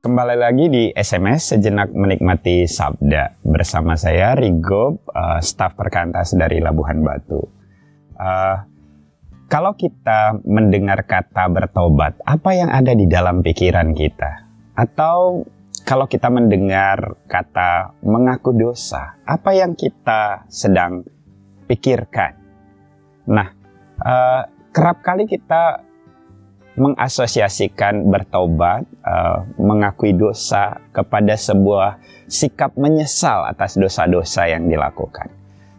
Kembali lagi di SMS Sejenak Menikmati Sabda bersama saya Rigo, staf perkantas dari Labuhan Batu. Kalau kita mendengar kata bertobat, apa yang ada di dalam pikiran kita? Atau kalau kita mendengar kata mengaku dosa, apa yang kita sedang pikirkan? Nah, kerap kali kita mengasosiasikan bertobat, mengakui dosa kepada sebuah sikap menyesal atas dosa-dosa yang dilakukan.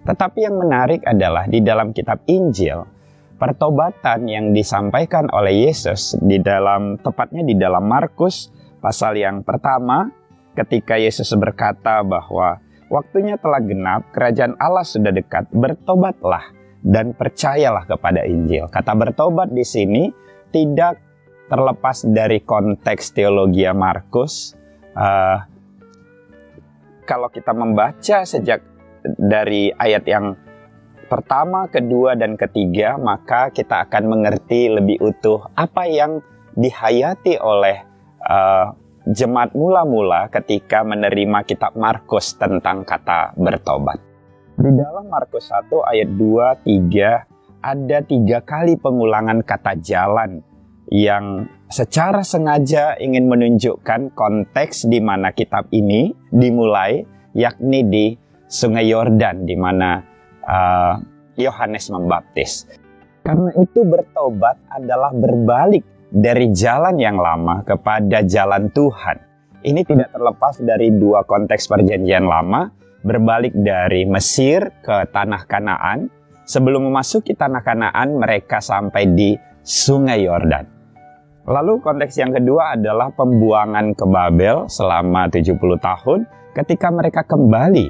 Tetapi yang menarik adalah di dalam kitab Injil, pertobatan yang disampaikan oleh Yesus tepatnya di dalam Markus pasal yang pertama, ketika Yesus berkata bahwa waktunya telah genap, kerajaan Allah sudah dekat, bertobatlah dan percayalah kepada Injil. Kata bertobat di sini tidak terlepas dari konteks teologi Markus. Kalau kita membaca sejak dari ayat yang pertama, kedua, dan ketiga, maka kita akan mengerti lebih utuh apa yang dihayati oleh jemaat mula-mula ketika menerima kitab Markus tentang kata bertobat. Di dalam Markus 1 ayat 2, 3, ada 3 kali pengulangan kata jalan yang secara sengaja ingin menunjukkan konteks di mana kitab ini dimulai, yakni di Sungai Yordan di mana Yohanes membaptis. Karena itu bertobat adalah berbalik dari jalan yang lama kepada jalan Tuhan. Ini tidak terlepas dari 2 konteks perjanjian lama, berbalik dari Mesir ke tanah Kanaan. Sebelum memasuki tanah Kanaan, mereka sampai di Sungai Yordan. Lalu konteks yang kedua adalah pembuangan ke Babel selama 70 tahun. Ketika mereka kembali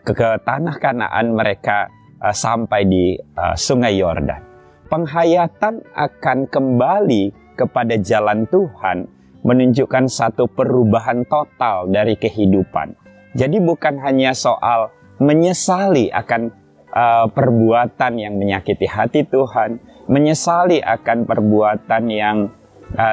ke tanah Kanaan, mereka sampai di Sungai Yordan. Penghayatan akan kembali kepada jalan Tuhan menunjukkan satu perubahan total dari kehidupan. Jadi bukan hanya soal menyesali akan perbuatan yang menyakiti hati Tuhan, menyesali akan perbuatan yang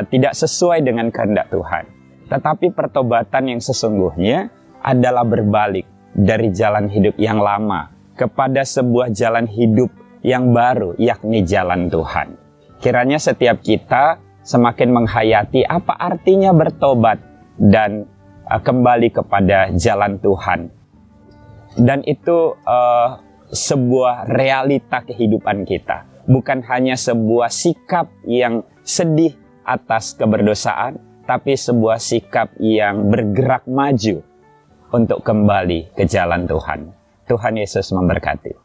tidak sesuai dengan kehendak Tuhan. Tetapi pertobatan yang sesungguhnya adalah berbalik dari jalan hidup yang lama kepada sebuah jalan hidup yang baru, yakni jalan Tuhan. Kiranya setiap kita semakin menghayati apa artinya bertobat dan kembali kepada jalan Tuhan. Dan itu sebuah realita kehidupan kita, bukan hanya sebuah sikap yang sedih atas keberdosaan, tapi sebuah sikap yang bergerak maju untuk kembali ke jalan Tuhan. Tuhan Yesus memberkati.